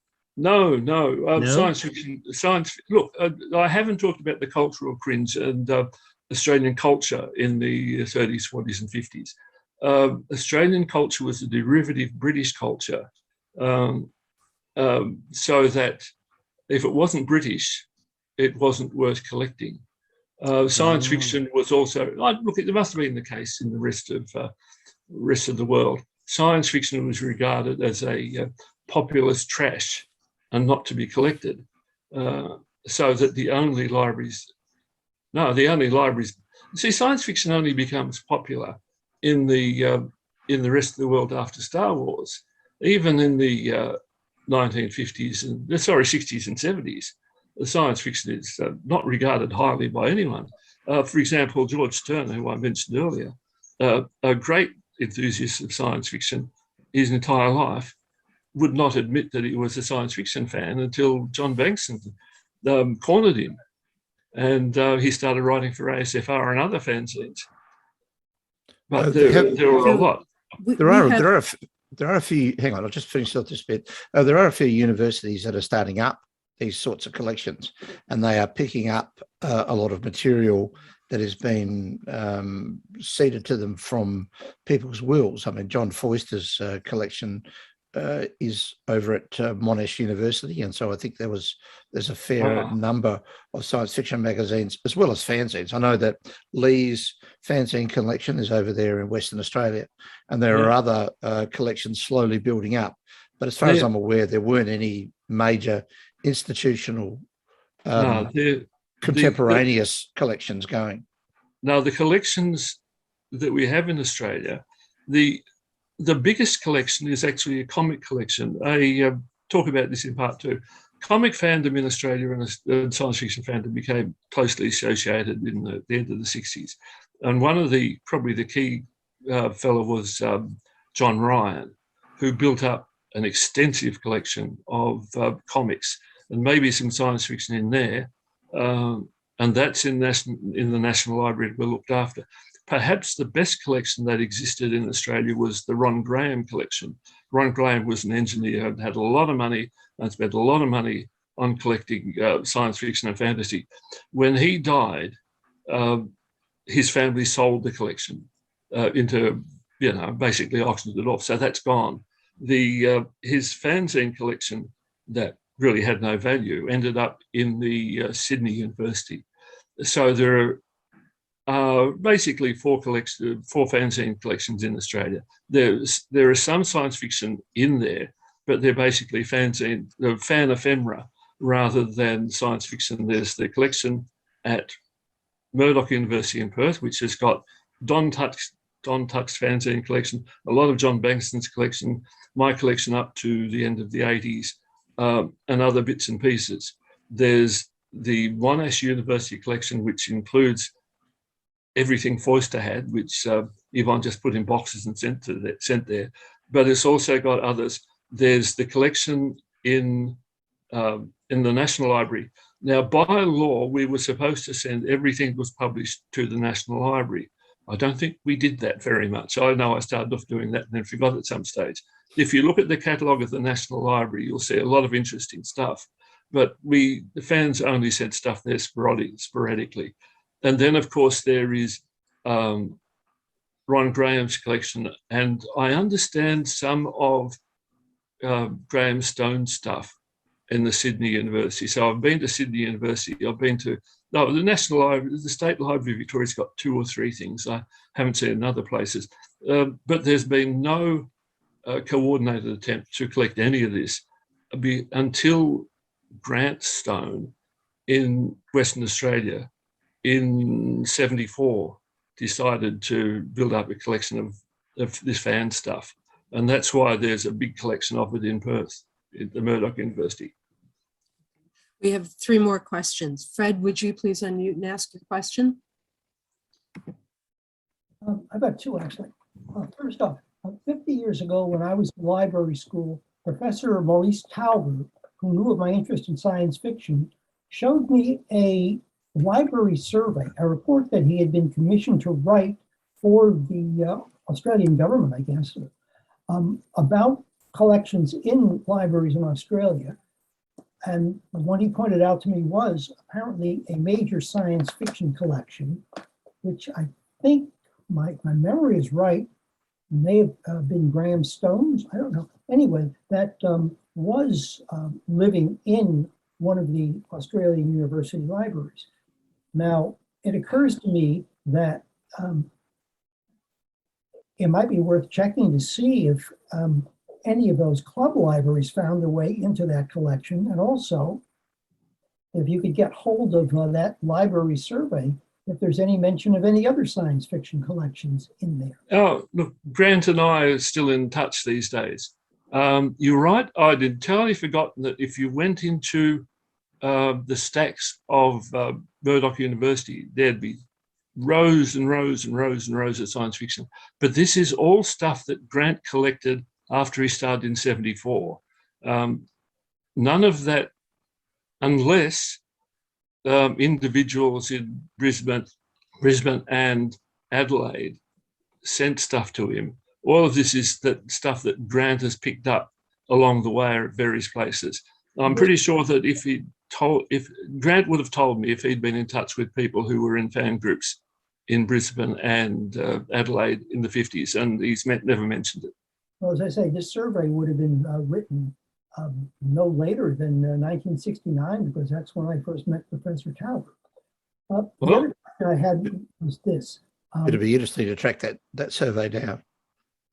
No? Science fiction. Look, I haven't talked about the cultural cringe and Australian culture in the 30s, 40s, and 50s. Australian culture was a derivative British culture, so that if it wasn't British, it wasn't worth collecting. Science fiction was also, look, it must have been the case in the rest of the world. Science fiction was regarded as a populist trash and not to be collected, so that the only libraries, see, science fiction only becomes popular in the rest of the world after Star Wars. Even in the 1950s and 60s and 70s, the science fiction is not regarded highly by anyone. For example, George Turner, who I mentioned earlier, a great enthusiast of science fiction his entire life, would not admit that he was a science fiction fan until John Bankson cornered him. And he started writing for ASFR and other fanzines. But there were a lot. There are a few, hang on, I'll just finish off this bit. There are a few universities that are starting up these sorts of collections, and they are picking up a lot of material that has been ceded to them from people's wills. I mean, John Foister's collection is over at Monash University, and so I think there's a fair number of science fiction magazines as well as fanzines. I know that Leigh's fanzine collection is over there in Western Australia, and there are other collections slowly building up. But as far as I'm aware, there weren't any major institutional contemporaneous collections going. Now, the collections that we have in Australia, the biggest collection is actually a comic collection. I talk about this in part 2. Comic fandom in Australia and science fiction fandom became closely associated in the end of the 60s. And one of probably the key fellow was John Ryan, who built up an extensive collection of comics and maybe some science fiction in there. And that's in the National Library we're looked after. Perhaps the best collection that existed in Australia was the Ron Graham collection. Ron Graham was an engineer and had a lot of money and spent a lot of money on collecting science fiction and fantasy. When he died, his family sold the collection into, basically auctioned it off. So that's gone. His fanzine collection that really had no value ended up in the Sydney University. So there are basically 4 fanzine collections in Australia. There is some science fiction in there, but they're basically fan ephemera rather than science fiction. There's the collection at Murdoch University in Perth, which has got Don Tuck's fanzine collection, a lot of John Bankston's collection, my collection up to the end of the 80s, and other bits and pieces. There's the Monash University collection, which includes everything Foyster had, which Yvonne just put in boxes and sent there. But it's also got others. There's the collection in the National Library. Now, by law, we were supposed to send everything that was published to the National Library. I don't think we did that very much. I know I started off doing that and then forgot at some stage. If you look at the catalogue of the National Library, you'll see a lot of interesting stuff. But the fans only sent stuff there sporadically. And then, of course, there is Ron Graham's collection. And I understand some of Graham Stone's stuff in the Sydney University. So I've been to Sydney University. I've been to the National Library, the State Library of Victoria's got 2 or 3 things. I haven't seen in other places. But there's been no coordinated attempt to collect any of this until Grant Stone in Western Australia in 74 decided to build up a collection of this fan stuff. And that's why there's a big collection of it in Perth, at the Murdoch University. We have 3 more questions. Fred, would you please unmute and ask your question? I've got 2 actually. First off, 50 years ago when I was in library school, Professor Maurice Talbot, who knew of my interest in science fiction, showed me a library survey, a report that he had been commissioned to write for the Australian government, I guess, about collections in libraries in Australia. And what he pointed out to me was apparently a major science fiction collection, which I think my memory is right, may have been Graham Stone's, I don't know. Anyway, that was living in one of the Australian university libraries. Now, it occurs to me that it might be worth checking to see if any of those club libraries found their way into that collection. And also, if you could get hold of that library survey, if there's any mention of any other science fiction collections in there. Oh, look, Grant and I are still in touch these days. You're right, I'd entirely forgotten that if you went into the stacks of Murdoch University, there'd be rows and rows and rows and rows of science fiction. But this is all stuff that Grant collected after he started in 74. None of that, unless individuals in Brisbane and Adelaide sent stuff to him. All of this is that stuff that Grant has picked up along the way at various places. I'm pretty sure that if Grant would have told me if he'd been in touch with people who were in fan groups in Brisbane and Adelaide in the 50s, and he's never mentioned it. Well, as I say, this survey would have been written no later than 1969, because that's when I first met Professor Talbot. The other question I had was this. It'd be interesting to track that survey down.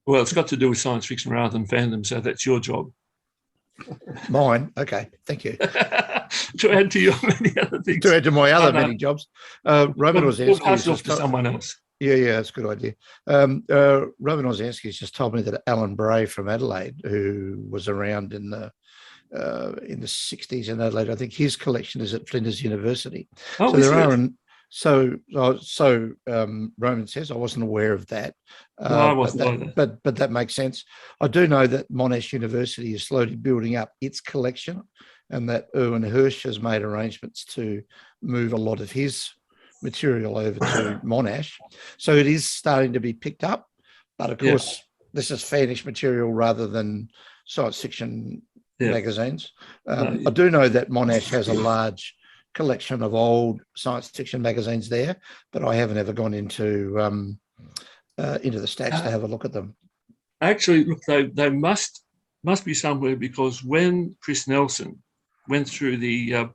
Well, it's got to do with science fiction rather than fandom, so that's your job. Mine, okay, thank you. To add to your many other things. To add to my other many jobs. Roman We'll pass it off to someone else. Yeah, that's a good idea. Roman Ozansky's just told me that Alan Bray from Adelaide, who was around in the 60s in Adelaide, I think his collection is at Flinders University. Oh, so there are, so Roman says, I wasn't aware of that. No, I wasn't either. But that makes sense. I do know that Monash University is slowly building up its collection, and that Erwin Hirsch has made arrangements to move a lot of his material over to Monash. So it is starting to be picked up. But of course, this is fannish material rather than science fiction magazines. I do know that Monash has a large collection of old science fiction magazines there, but I haven't ever gone into the stacks to have a look at them. Actually, look, they must be somewhere, because when Chris Nelson went through the,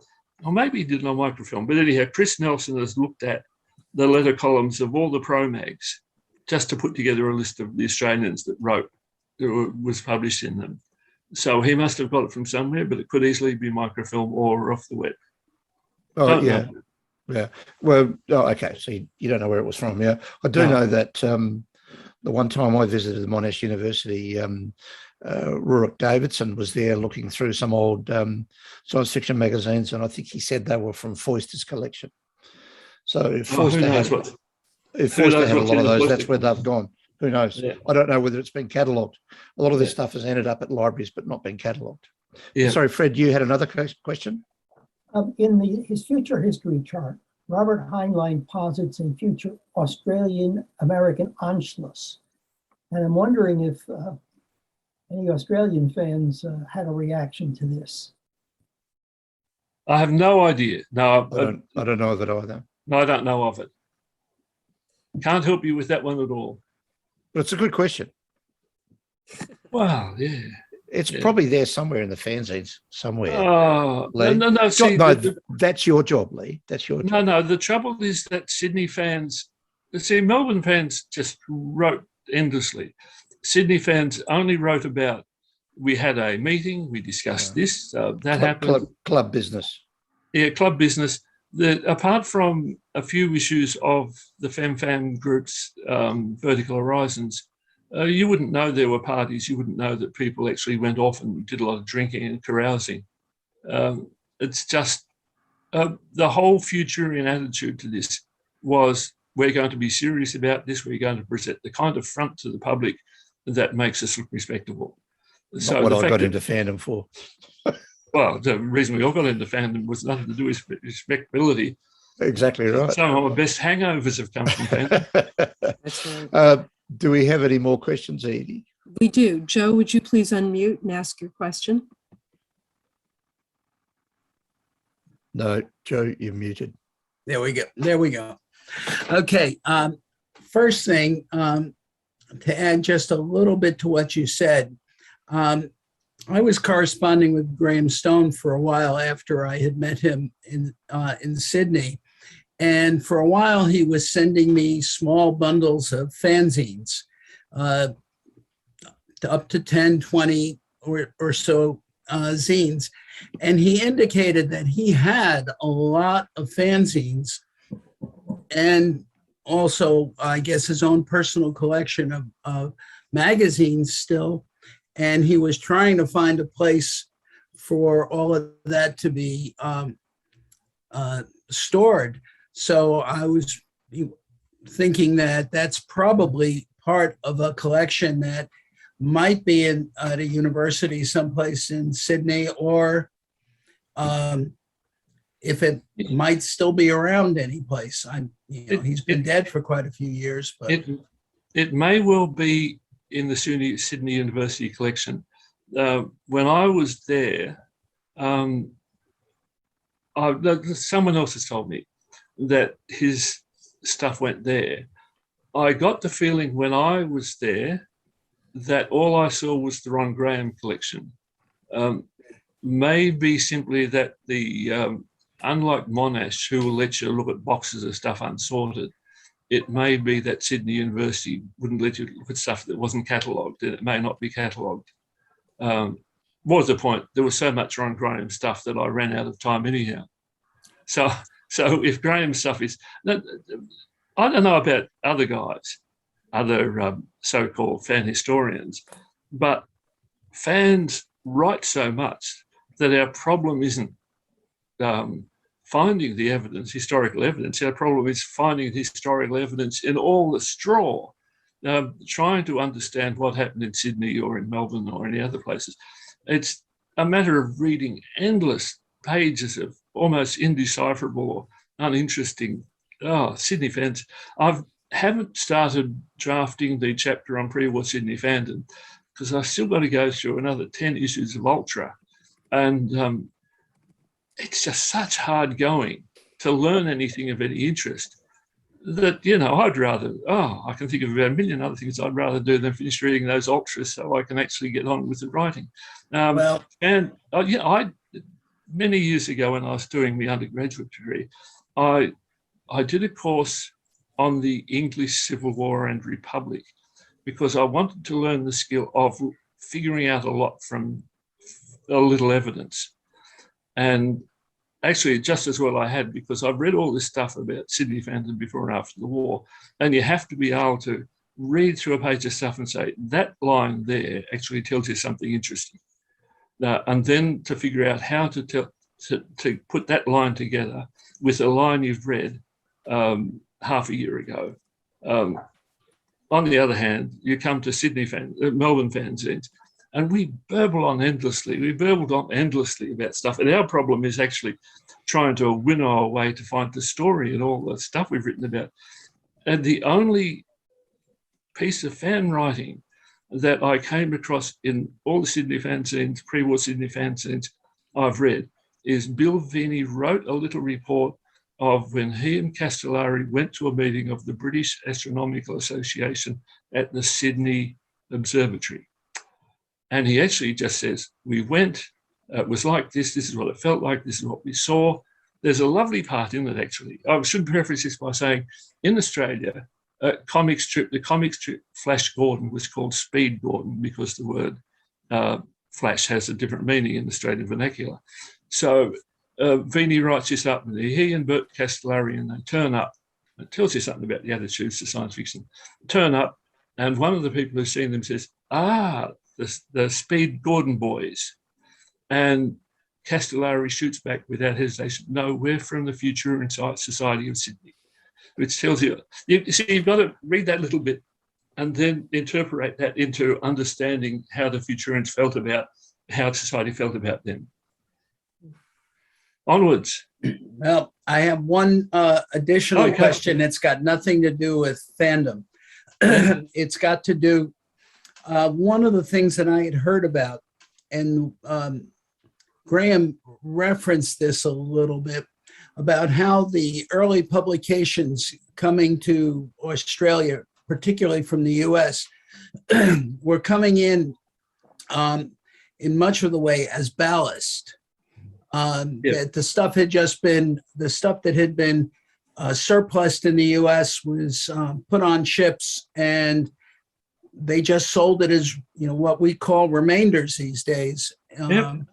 or maybe he did it on microfilm, but anyhow, Chris Nelson has looked at the letter columns of all the pro mags just to put together a list of the Australians that was published in them. So he must have got it from somewhere, but it could easily be microfilm or off the web. Oh, yeah. Yeah. Well, okay. So you don't know where it was from. Yeah. I do know that The one time I visited the Monash University, Rurik Davidson was there looking through some old science fiction magazines, and I think he said they were from Foyster's collection. So if Foyster had a lot of those, that's where they've gone. Who knows? Yeah. I don't know whether it's been catalogued. A lot of this stuff has ended up at libraries but not been catalogued. Yeah. Sorry, Fred, you had another question? In his future history chart, Robert Heinlein posits a future Australian-American Anschluss. And I'm wondering if any Australian fans had a reaction to this. I have no idea. No, I don't know of it either. No, I don't know of it. Can't help you with that one at all. But it's a good question. Wow, yeah. It's probably there somewhere in the fanzines, somewhere. Oh, Lee. no. See, that's your job, Lee. That's your job. No. The trouble is that Sydney fans, Melbourne fans just wrote endlessly. Sydney fans only wrote about, we had a meeting, we discussed this, that happened. Club business. Yeah, club business. Apart from a few issues of the Fan group's Vertical Horizons, you wouldn't know there were parties. You wouldn't know that people actually went off and did a lot of drinking and carousing. It's just the whole Futurian attitude to this was, we're going to be serious about this. We're going to present the kind of front to the public that makes us look respectable. Not what I got into fandom for. Well, the reason we all got into fandom was nothing to do with respectability. Exactly right. Some of my best hangovers have come from fandom. That's right. Do we have any more questions, Edie? We do. Joe, would you please unmute and ask your question? No, Joe, you're muted. There we go. There we go. Okay. First thing, to add just a little bit to what you said, I was corresponding with Graham Stone for a while after I had met him in Sydney. And for a while, he was sending me small bundles of fanzines, up to 10, 20 or so zines. And he indicated that he had a lot of fanzines and also, I guess, his own personal collection of magazines still. And he was trying to find a place for all of that to be stored. So I was thinking that that's probably part of a collection that might be at a university someplace in Sydney, or if it might still be around any place. He's been dead for quite a few years, but it may well be in the Sydney University collection. When I was there, someone else has told me that his stuff went there. I got the feeling when I was there that all I saw was the Ron Graham collection. Maybe simply that unlike Monash, who will let you look at boxes of stuff unsorted, it may be that Sydney University wouldn't let you look at stuff that wasn't catalogued, and it may not be catalogued. What was the point? There was so much Ron Graham stuff that I ran out of time anyhow. So if Graham stuff is, I don't know about other guys, other so-called fan historians, but fans write so much that our problem isn't finding the evidence, historical evidence. Our problem is finding historical evidence in all the straw, trying to understand what happened in Sydney or in Melbourne or any other places. It's a matter of reading endless pages of almost indecipherable or uninteresting. Sydney fans. I haven't started drafting the chapter on pre-war Sydney fandom because I've still got to go through another 10 issues of Ultra. And it's just such hard going to learn anything of any interest that, I'd rather, I can think of about a million other things I'd rather do than finish reading those Ultras so I can actually get on with the writing. Many years ago when I was doing my undergraduate degree, I did a course on the English Civil War and Republic because I wanted to learn the skill of figuring out a lot from a little evidence. And actually, just as well I had, because I've read all this stuff about Sydney fandom before and after the war, and you have to be able to read through a page of stuff and say, that line there actually tells you something interesting. And then to figure out how to put that line together with a line you've read half a year ago. On the other hand, you come to Melbourne fanzines, and we burble on endlessly. We burbled on endlessly about stuff. And our problem is actually trying to winnow our way to find the story and all the stuff we've written about. And the only piece of fan writing that I came across in all the Sydney fanzines, pre-war Sydney fanzines I've read, is Bill Veeney wrote a little report of when he and Castellari went to a meeting of the British Astronomical Association at the Sydney Observatory. And he actually just says, we went, it was like this is what it felt like, this is what we saw. There's a lovely part in it, actually. I should preface this by saying, in Australia, the comic strip Flash Gordon was called Speed Gordon because the word Flash has a different meaning in Australian vernacular. So Veeney writes this up, and he and Bert Castellari, and they turn up. It tells you something about the attitudes to science fiction. Turn up, and one of the people who's seen them says, the Speed Gordon boys. And Castellari shoots back without hesitation, no, we're from the Futurian Society of Sydney, which tells you, you've got to read that little bit and then interpret that into understanding how the Futurians felt about, how society felt about them. Onwards. Well, I have one additional question. It's got nothing to do with fandom. It's got to do, one of the things that I had heard about, and Graham referenced this a little bit, about how the early publications coming to Australia, particularly from the US, were coming in much of the way as ballast. That the stuff had just been, the stuff that had been surplused in the US was put on ships, and they just sold it as, what we call remainders these days. And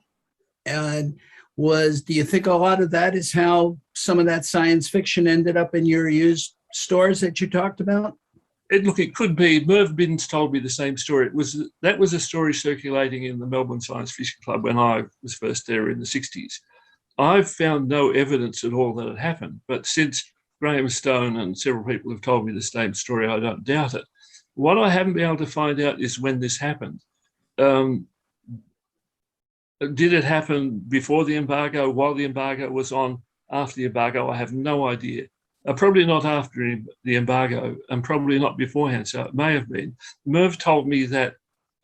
do you think a lot of that is how some of that science fiction ended up in your used stores that you talked about? It could be. Merv Biddens told me the same story. That was a story circulating in the Melbourne Science Fiction Club when I was first there in the 60s. I've found no evidence at all that it happened, but since Graham Stone and several people have told me the same story, I don't doubt it. What I haven't been able to find out is when this happened. Did it happen before the embargo, while the embargo was on, after the embargo? I have no idea. Probably not after the embargo, and probably not beforehand, so it may have been. Merv told me that,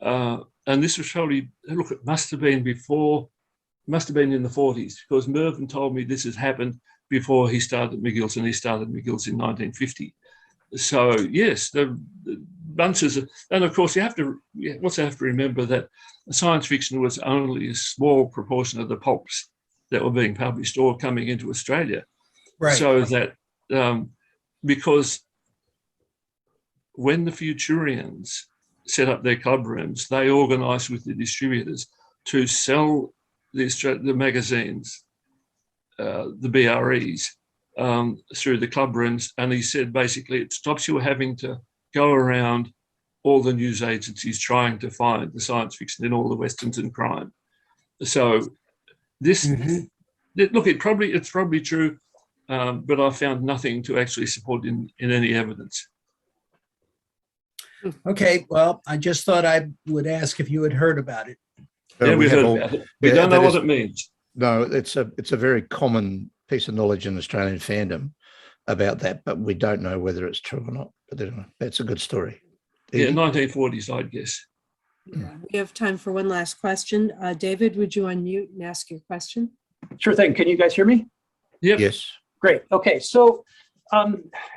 and this was probably, look, it must have been before, must have been in the 40s, because Mervyn told me this has happened before he started McGill's, and he started McGill's in 1950. So yes, the bunches of, and of course you have to remember that science fiction was only a small proportion of the pulps that were being published or coming into Australia. Right. So that, because when the Futurians set up their club rooms, they organised with the distributors to sell the magazines, the BREs, through the club rooms. And he said, basically, it stops you having to go around all the news agencies trying to find the science fiction in all the westerns and crime. So this, look, it's probably true, but I found nothing to actually support in any evidence. Okay, well, I just thought I would ask if you had heard about it. Yeah, we heard about it. We don't know what it means. No, it's a very common piece of knowledge in Australian fandom about that, but we don't know whether it's true or not. But that's a good story. Yeah, 1940s, I'd guess. Yeah, we have time for one last question. David, would you unmute and ask your question? Sure thing. Can you guys hear me? Yep. Yes. Great. Okay, so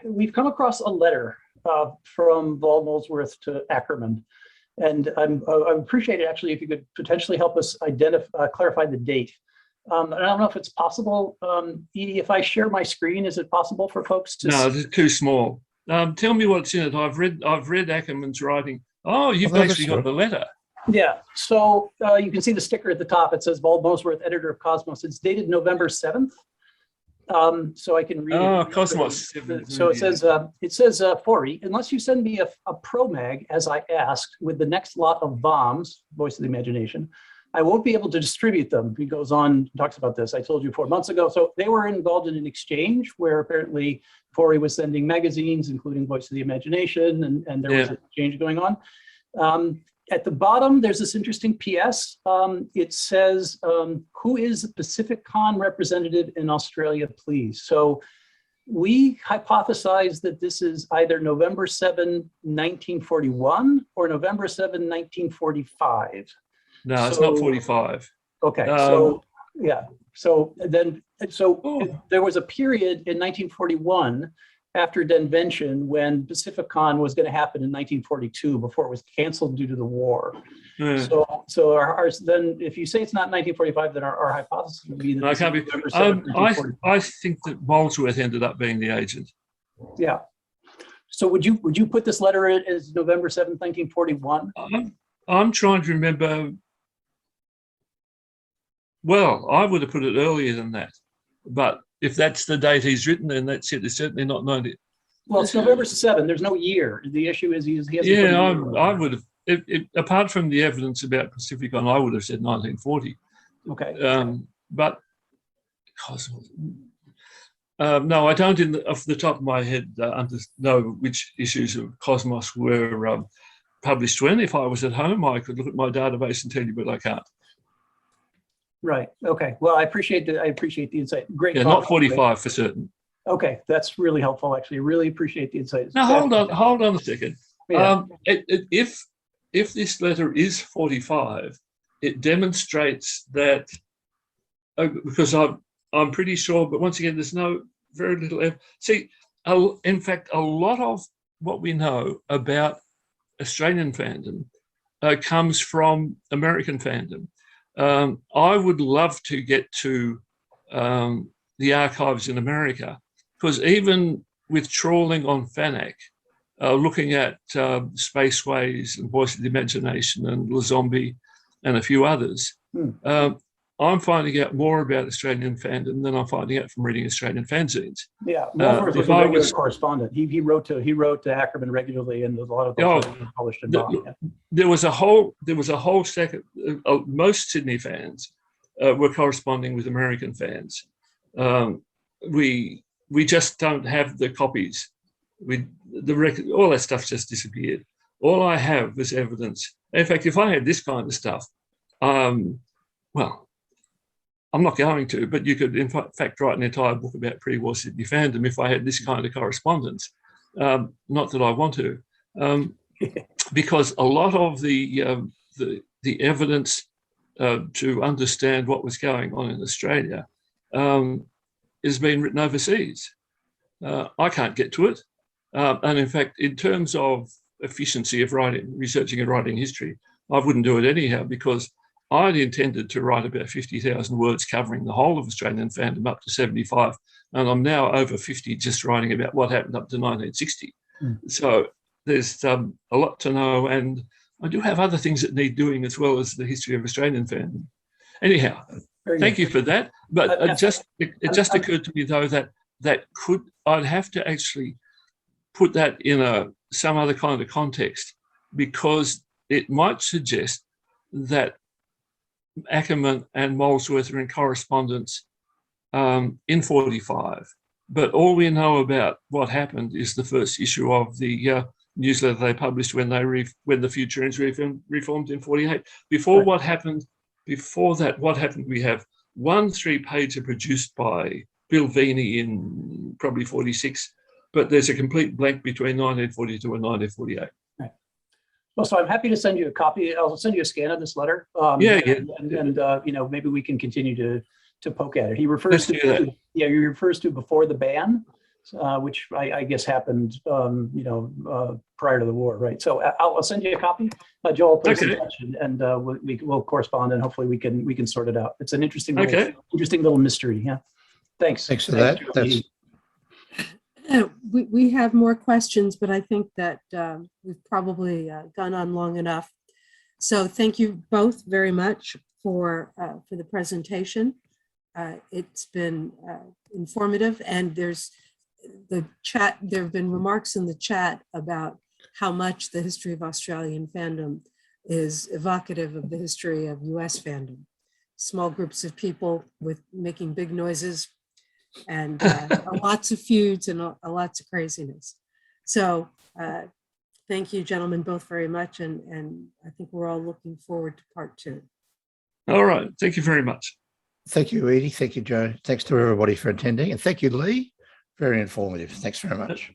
we've come across a letter from Molesworth to Ackerman, and I appreciate it actually if you could potentially help us clarify the date. I don't know if it's possible. Edie, if I share my screen, is it possible for folks to? No, it's too small. Tell me what's in it. I've read Ackerman's writing. Oh, you've basically got the letter. Yeah. So you can see the sticker at the top. It says Molesworth, editor of Cosmos. It's dated November 7th. so I can read Oh, it. Cosmos. So it says, Forry, unless you send me a pro mag as I asked with the next lot of bombs, voice of the imagination, I won't be able to distribute them. He goes on, talks about this. I told you 4 months ago. So they were involved in an exchange where apparently Forry was sending magazines, including Voice of the Imagination, and there was an exchange going on. At the bottom, there's this interesting PS. It says, who is the Pacific-Con representative in Australia, please? So we hypothesize that this is either November 7, 1941 or November 7, 1945. No, it's not 45. Okay, so there was a period in 1941 after Denvention when Pacific-Con was going to happen in 1942 before it was canceled due to the war. So then if you say it's not 1945, then our hypothesis would be that No, it can't be. November 7, I think that Molesworth ended up being the agent. Yeah. So would you put this letter as November 7, 1941? I'm trying to remember. Well, I would have put it earlier than that, but if that's the date he's written, then that's it. It's certainly not 90. Well, it's November 7. There's no year. The issue is he hasn't. Yeah, I would have. Apart from the evidence about Pacificon, I would have said 1940. Okay. But no, I don't. Off the top of my head, know which issues of Cosmos were published when. If I was at home, I could look at my database and tell you, but I can't. Right. Okay. Well, I appreciate the insight. Great. Yeah, not 45 for certain. Okay, that's really helpful. Actually, really appreciate the insight. Now hold on a second. Yeah. If this letter is 45, it demonstrates that because I'm pretty sure, but once again, there's very little. See, in fact, a lot of what we know about Australian fandom comes from American fandom. I would love to get to the archives in America, because even with trawling on Fanac, looking at Spaceways and Voice of the Imagination and La Zombie and a few others, I'm finding out more about Australian fandom than I'm finding out from reading Australian fanzines. Yeah, Molesworth was a regular correspondent. He wrote to Ackerman regularly, and a lot of those were published in Boston. There was a whole second. Most Sydney fans were corresponding with American fans. We just don't have the copies. The record, all that stuff just disappeared. All I have is evidence. In fact, if I had this kind of stuff, well, I'm not going to, but you could, in fact, write an entire book about pre-war Sydney fandom if I had this kind of correspondence. Not that I want to, because a lot of the evidence to understand what was going on in Australia is being written overseas. I can't get to it. And in fact, in terms of efficiency of writing, researching and writing history, I wouldn't do it anyhow, because I'd intended to write about 50,000 words covering the whole of Australian fandom up to 75, and I'm now over 50 just writing about what happened up to 1960. So there's a lot to know, and I do have other things that need doing as well as the history of Australian fandom. Anyhow, thank you for that. But it just occurred to me though that I'd have to actually put that in some other kind of context, because it might suggest that Ackerman and Molesworth are in correspondence in 45, but all we know about what happened is the first issue of the newsletter they published when the Futurians reformed in 48. Before that, what happened? We have one 3-pager produced by Bill Veeney in probably 46, but there's a complete blank between 1942 and 1948. Well, so I'm happy to send you a copy. I'll send you a scan of this letter. And maybe we can continue to poke at it. He refers he refers to before the ban, which I guess happened, prior to the war, right? So I'll send you a copy. Joel, please and we'll correspond, and hopefully we can sort it out. It's an interesting little mystery. Yeah. Thanks. Thanks for that. We have more questions, but I think that we've probably gone on long enough. So thank you both very much for the presentation. It's been informative, and there have been remarks in the chat about how much the history of Australian fandom is evocative of the history of US fandom. Small groups of people with making big noises and lots of feuds and lots of craziness. So thank you, gentlemen, both very much. And I think we're all looking forward to part 2. All right. Thank you very much. Thank you, Edie. Thank you, Joe. Thanks to everybody for attending. And thank you, Leigh. Very informative. Thanks very much.